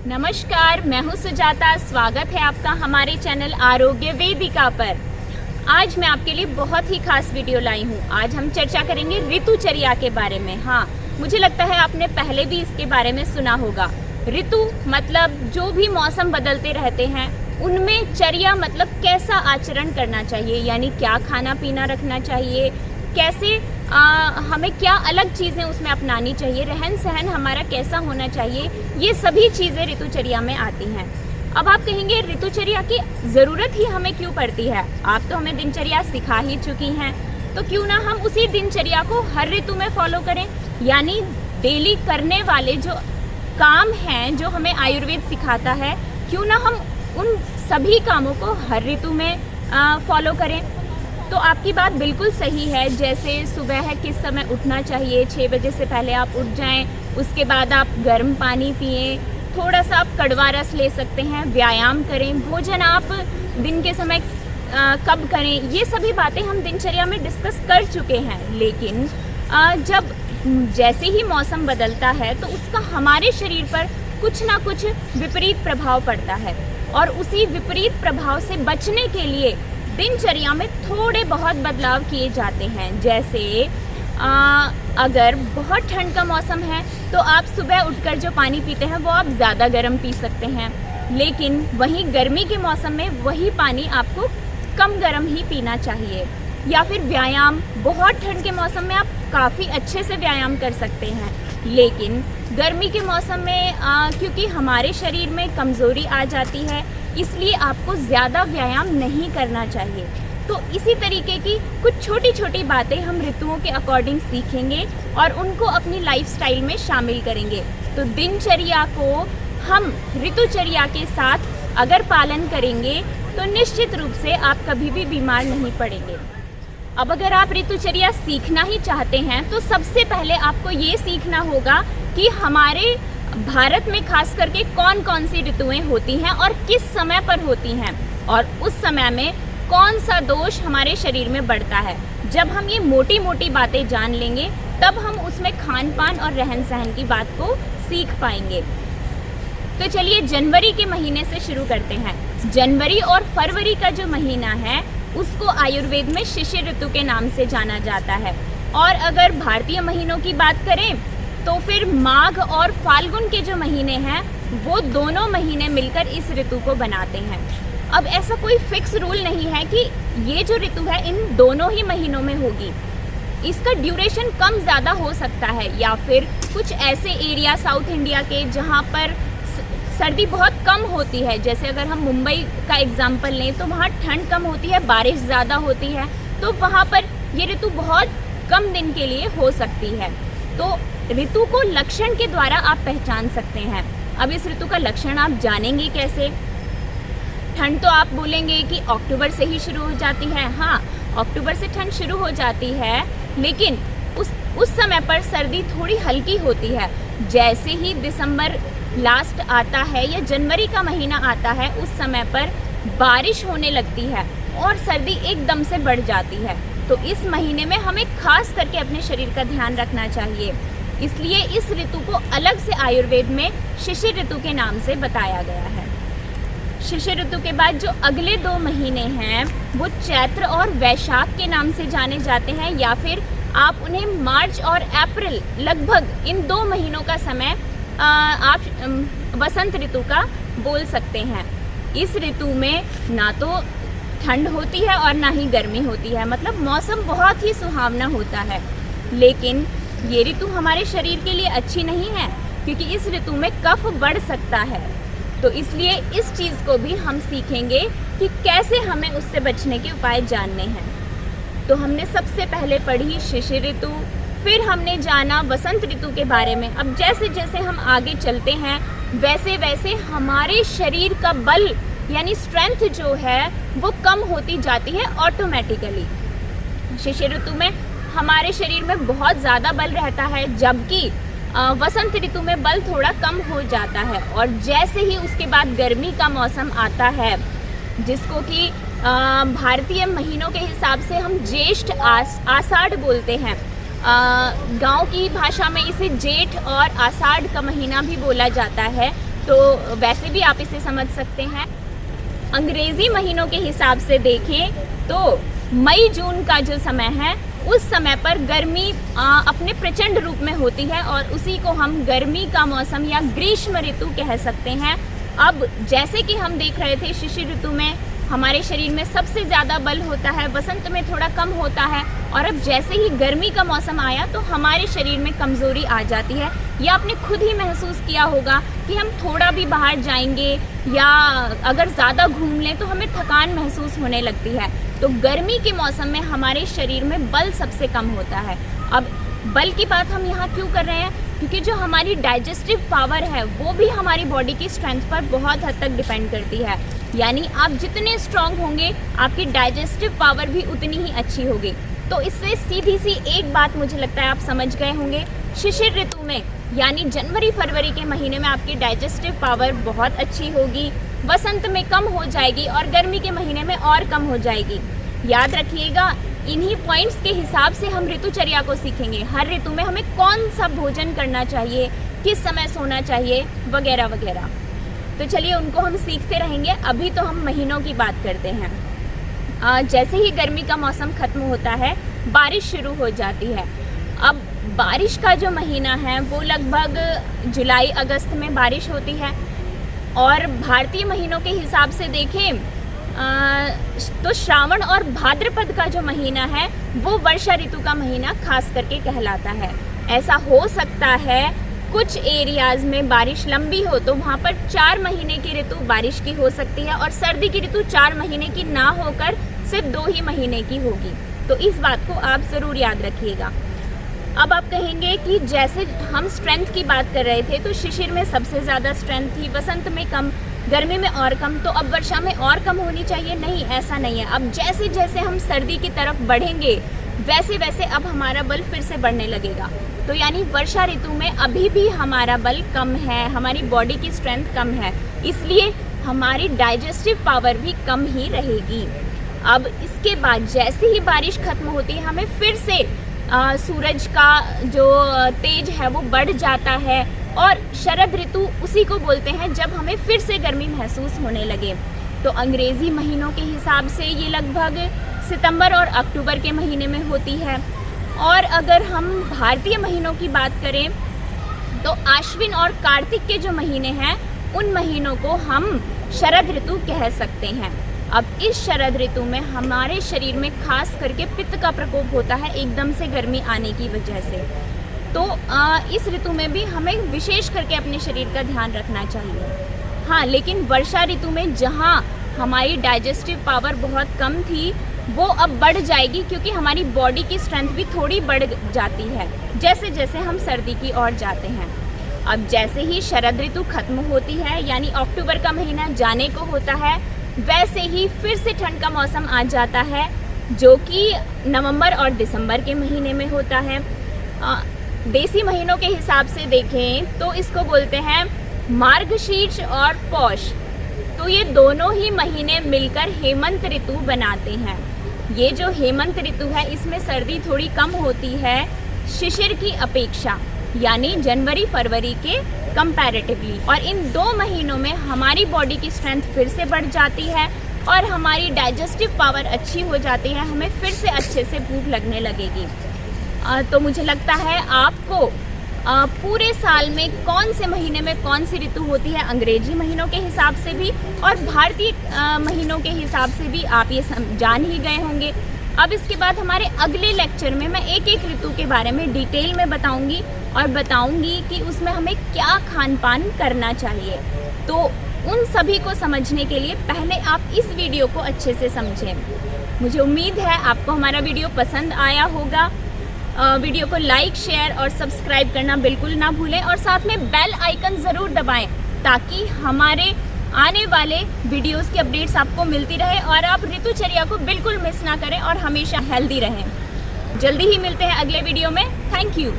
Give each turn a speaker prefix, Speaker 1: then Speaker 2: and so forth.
Speaker 1: नमस्कार, मैं हूँ सुजाता। स्वागत है आपका हमारे चैनल आरोग्य वेदिका पर। आज मैं आपके लिए बहुत ही खास वीडियो लाई हूँ। आज हम चर्चा करेंगे ऋतुचर्या के बारे में। हाँ, मुझे लगता है आपने पहले भी इसके बारे में सुना होगा। ऋतु मतलब जो भी मौसम बदलते रहते हैं उनमें चर्या मतलब कैसा आचरण करना चाहिए, यानी क्या खाना पीना रखना चाहिए, कैसे हमें क्या अलग चीज़ें उसमें अपनानी चाहिए, रहन सहन हमारा कैसा होना चाहिए, ये सभी चीज़ें ऋतुचर्या में आती हैं। अब आप कहेंगे ऋतुचर्या की ज़रूरत ही हमें क्यों पड़ती है? आप तो हमें दिनचर्या सिखा ही चुकी हैं, तो क्यों ना हम उसी दिनचर्या को हर ऋतु में फॉलो करें। यानी डेली करने वाले जो काम हैं जो हमें आयुर्वेद सिखाता है, क्यों ना हम उन सभी कामों को हर ऋतु में फॉलो करें। तो आपकी बात बिल्कुल सही है। जैसे सुबह है किस समय उठना चाहिए, 6 बजे से पहले आप उठ जाएं, उसके बाद आप गर्म पानी पिएं, थोड़ा सा आप कड़वा रस ले सकते हैं, व्यायाम करें, भोजन आप दिन के समय कब करें, ये सभी बातें हम दिनचर्या में डिस्कस कर चुके हैं। लेकिन जब जैसे ही मौसम बदलता है तो उसका हमारे शरीर पर कुछ ना कुछ विपरीत प्रभाव पड़ता है, और उसी विपरीत प्रभाव से बचने के लिए दिनचर्या में थोड़े बहुत बदलाव किए जाते हैं। जैसे अगर बहुत ठंड का मौसम है तो आप सुबह उठकर जो पानी पीते हैं वो आप ज़्यादा गर्म पी सकते हैं, लेकिन वहीं गर्मी के मौसम में वही पानी आपको कम गर्म ही पीना चाहिए। या फिर व्यायाम, बहुत ठंड के मौसम में आप काफ़ी अच्छे से व्यायाम कर सकते हैं, लेकिन गर्मी के मौसम में क्योंकि हमारे शरीर में कमज़ोरी आ जाती है, इसलिए आपको ज़्यादा व्यायाम नहीं करना चाहिए। तो इसी तरीके की कुछ छोटी छोटी बातें हम ऋतुओं के अकॉर्डिंग सीखेंगे और उनको अपनी लाइफस्टाइल में शामिल करेंगे। तो दिनचर्या को हम ऋतुचर्या के साथ अगर पालन करेंगे तो निश्चित रूप से आप कभी भी बीमार नहीं पड़ेंगे। अब अगर आप ऋतुचर्या सीखना ही चाहते हैं तो सबसे पहले आपको ये सीखना होगा कि हमारे भारत में खास करके कौन कौन सी ऋतुएं होती हैं और किस समय पर होती हैं, और उस समय में कौन सा दोष हमारे शरीर में बढ़ता है। जब हम ये मोटी मोटी बातें जान लेंगे तब हम उसमें खान पान और रहन सहन की बात को सीख पाएंगे। तो चलिए जनवरी के महीने से शुरू करते हैं। जनवरी और फरवरी का जो महीना है उसको आयुर्वेद में शिशिर ऋतु के नाम से जाना जाता है, और अगर भारतीय महीनों की बात करें तो फिर माघ और फाल्गुन के जो महीने हैं वो दोनों महीने मिलकर इस ऋतु को बनाते हैं। अब ऐसा कोई फिक्स रूल नहीं है कि ये जो ऋतु है इन दोनों ही महीनों में होगी। इसका ड्यूरेशन कम ज़्यादा हो सकता है, या फिर कुछ ऐसे एरिया साउथ इंडिया के जहाँ पर सर्दी बहुत कम होती है, जैसे अगर हम मुंबई का एग्जाम्पल लें तो वहाँ ठंड कम होती है, बारिश ज़्यादा होती है, तो वहाँ पर ये ऋतु बहुत कम दिन के लिए हो सकती है। तो ऋतु को लक्षण के द्वारा आप पहचान सकते हैं। अब इस ऋतु का लक्षण आप जानेंगे कैसे? ठंड तो आप बोलेंगे कि अक्टूबर से ही शुरू हो जाती है। हाँ, अक्टूबर से ठंड शुरू हो जाती है, लेकिन उस समय पर सर्दी थोड़ी हल्की होती है। जैसे ही दिसंबर लास्ट आता है या जनवरी का महीना आता है, उस समय पर बारिश होने लगती है और सर्दी एकदम से बढ़ जाती है। तो इस महीने में हमें खास करके अपने शरीर का ध्यान रखना चाहिए, इसलिए इस ऋतु को अलग से आयुर्वेद में शिशिर ऋतु के नाम से बताया गया है। शिशिर ऋतु के बाद जो अगले 2 महीने हैं वो चैत्र और वैशाख के नाम से जाने जाते हैं, या फिर आप उन्हें मार्च और अप्रैल, लगभग इन 2 महीनों का समय आप वसंत ऋतु का बोल सकते हैं। इस ऋतु में ना तो ठंड होती है और ना ही गर्मी होती है, मतलब मौसम बहुत ही सुहावना होता है। लेकिन ये ऋतु हमारे शरीर के लिए अच्छी नहीं है, क्योंकि इस ऋतु में कफ बढ़ सकता है। तो इसलिए इस चीज़ को भी हम सीखेंगे कि कैसे हमें उससे बचने के उपाय जानने हैं। तो हमने सबसे पहले पढ़ी शिशिर ऋतु, फिर हमने जाना वसंत ऋतु के बारे में। अब जैसे जैसे हम आगे चलते हैं वैसे वैसे हमारे शरीर का बल यानी स्ट्रेंथ जो है वो कम होती जाती है ऑटोमेटिकली। शिशिर ऋतु में हमारे शरीर में बहुत ज़्यादा बल रहता है, जबकि वसंत ऋतु में बल थोड़ा कम हो जाता है। और जैसे ही उसके बाद गर्मी का मौसम आता है, जिसको कि भारतीय महीनों के हिसाब से हम ज्येष्ठ आषाढ़ बोलते हैं, गांव की भाषा में इसे जेठ और आषाढ़ का महीना भी बोला जाता है। तो वैसे भी आप इसे समझ सकते हैं। अंग्रेजी महीनों के हिसाब से देखें तो मई जून का जो समय है उस समय पर गर्मी अपने प्रचंड रूप में होती है और उसी को हम गर्मी का मौसम या ग्रीष्म ऋतु कह सकते हैं। अब जैसे कि हम देख रहे थे शिशिर ऋतु में हमारे शरीर में सबसे ज़्यादा बल होता है, वसंत में थोड़ा कम होता है, और अब जैसे ही गर्मी का मौसम आया तो हमारे शरीर में कमज़ोरी आ जाती है। या आपने खुद ही महसूस किया होगा कि हम थोड़ा भी बाहर जाएंगे या अगर ज़्यादा घूम लें तो हमें थकान महसूस होने लगती है। तो गर्मी के मौसम में हमारे शरीर में बल सबसे कम होता है। अब बल की बात हम यहाँ क्यों कर रहे हैं? क्योंकि जो हमारी डाइजेस्टिव पावर है वो भी हमारी बॉडी की स्ट्रेंथ पर बहुत हद तक डिपेंड करती है। यानी आप जितने स्ट्रांग होंगे आपकी डाइजेस्टिव पावर भी उतनी ही अच्छी होगी। तो इससे सीधी सी एक बात मुझे लगता है आप समझ गए होंगे, शिशिर ऋतु में यानी जनवरी फरवरी के महीने में आपकी डाइजेस्टिव पावर बहुत अच्छी होगी, वसंत में कम हो जाएगी और गर्मी के महीने में और कम हो जाएगी। याद रखिएगा, इन्हीं पॉइंट्स के हिसाब से हम ऋतुचर्या को सीखेंगे। हर ऋतु में हमें कौन सा भोजन करना चाहिए, किस समय सोना चाहिए, वगैरह वगैरह। तो चलिए उनको हम सीखते रहेंगे। अभी तो हम महीनों की बात करते हैं। जैसे ही गर्मी का मौसम खत्म होता है बारिश शुरू हो जाती है। अब बारिश का जो महीना है वो लगभग जुलाई अगस्त में बारिश होती है, और भारतीय महीनों के हिसाब से देखें तो श्रावण और भाद्रपद का जो महीना है वो वर्षा ऋतु का महीना खास करके कहलाता है। ऐसा हो सकता है कुछ एरियाज में बारिश लंबी हो तो वहाँ पर 4 महीने की ऋतु बारिश की हो सकती है, और सर्दी की ऋतु 4 महीने की ना होकर सिर्फ 2 ही महीने की होगी। तो इस बात को आप ज़रूर याद रखिएगा। अब आप कहेंगे कि जैसे हम स्ट्रेंथ की बात कर रहे थे तो शिशिर में सबसे ज़्यादा स्ट्रेंथ थी, वसंत में कम, गर्मी में और कम, तो अब वर्षा में और कम होनी चाहिए। नहीं, ऐसा नहीं है। अब जैसे जैसे हम सर्दी की तरफ बढ़ेंगे वैसे वैसे अब हमारा बल फिर से बढ़ने लगेगा। तो यानी वर्षा ऋतु में अभी भी हमारा बल कम है, हमारी बॉडी की स्ट्रेंथ कम है, इसलिए हमारी डाइजेस्टिव पावर भी कम ही रहेगी। अब इसके बाद जैसे ही बारिश खत्म होती है हमें फिर से सूरज का जो तेज है वो बढ़ जाता है, और शरद ऋतु उसी को बोलते हैं जब हमें फिर से गर्मी महसूस होने लगे। तो अंग्रेज़ी महीनों के हिसाब से ये लगभग सितंबर और अक्टूबर के महीने में होती है। और अगर हम भारतीय महीनों की बात करें तो आश्विन और कार्तिक के जो महीने हैं उन महीनों को हम शरद ऋतु कह सकते हैं। अब इस शरद ऋतु में हमारे शरीर में खास करके पित्त का प्रकोप होता है एकदम से गर्मी आने की वजह से। तो इस ऋतु में भी हमें विशेष करके अपने शरीर का ध्यान रखना चाहिए। हाँ, लेकिन वर्षा ऋतु में जहाँ हमारी डाइजेस्टिव पावर बहुत कम थी वो अब बढ़ जाएगी, क्योंकि हमारी बॉडी की स्ट्रेंथ भी थोड़ी बढ़ जाती है जैसे जैसे हम सर्दी की ओर जाते हैं। अब जैसे ही शरद ऋतु खत्म होती है यानी अक्टूबर का महीना जाने को होता है, वैसे ही फिर से ठंड का मौसम आ जाता है जो कि नवंबर और दिसंबर के महीने में होता है। देसी महीनों के हिसाब से देखें तो इसको बोलते हैं मार्गशीर्ष और पौष। तो ये दोनों ही महीने मिलकर हेमंत ऋतु बनाते हैं। ये जो हेमंत ऋतु है इसमें सर्दी थोड़ी कम होती है शिशिर की अपेक्षा, यानी जनवरी फरवरी के कंपैरेटिवली। और इन 2 महीनों में हमारी बॉडी की स्ट्रेंथ फिर से बढ़ जाती है और हमारी डाइजेस्टिव पावर अच्छी हो जाती है, हमें फिर से अच्छे से भूख लगने लगेगी। तो मुझे लगता है आपको पूरे साल में कौन से महीने में कौन सी ऋतु होती है अंग्रेजी महीनों के हिसाब से भी और भारतीय महीनों के हिसाब से भी आप ये जान ही गए होंगे। अब इसके बाद हमारे अगले लेक्चर में मैं एक एक ऋतु के बारे में डिटेल में बताऊंगी और बताऊंगी कि उसमें हमें क्या खान पान करना चाहिए। तो उन सभी को समझने के लिए पहले आप इस वीडियो को अच्छे से समझें। मुझे उम्मीद है आपको हमारा वीडियो पसंद आया होगा। वीडियो को लाइक, शेयर और सब्सक्राइब करना बिल्कुल ना भूलें, और साथ में बेल आइकन ज़रूर दबाएं ताकि हमारे आने वाले वीडियोस की अपडेट्स आपको मिलती रहे और आप ऋतुचर्या को बिल्कुल मिस ना करें और हमेशा हेल्दी रहें। जल्दी ही मिलते हैं अगले वीडियो में। Thank you.